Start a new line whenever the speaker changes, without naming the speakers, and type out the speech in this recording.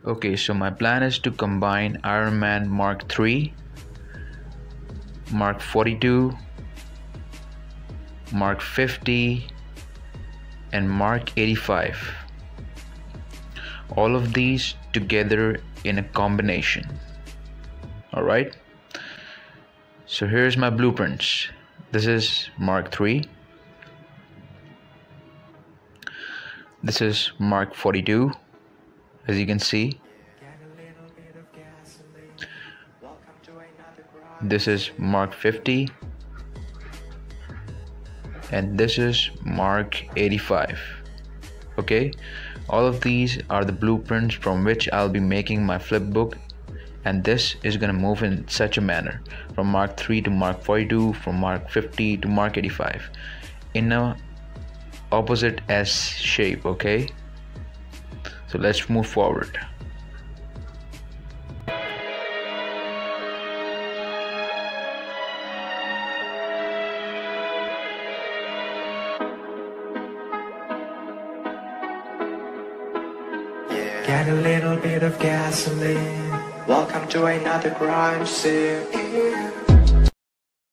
Okay, so my plan is to combine Iron Man Mark III, Mark 42, Mark 50 and Mark 85. All of these together in a combination. Alright, so here's my blueprints. This is Mark III. This is Mark 42, as you can see. This is Mark 50. And this is Mark 85. Okay, all of these are the blueprints from which I'll be making my flipbook, and this is gonna move in such a manner from Mark 3 to Mark 42, from Mark 50 to Mark 85 in a opposite S shape. Okay, so let's move forward.
Get a little bit of gasoline. Welcome to another crime scene.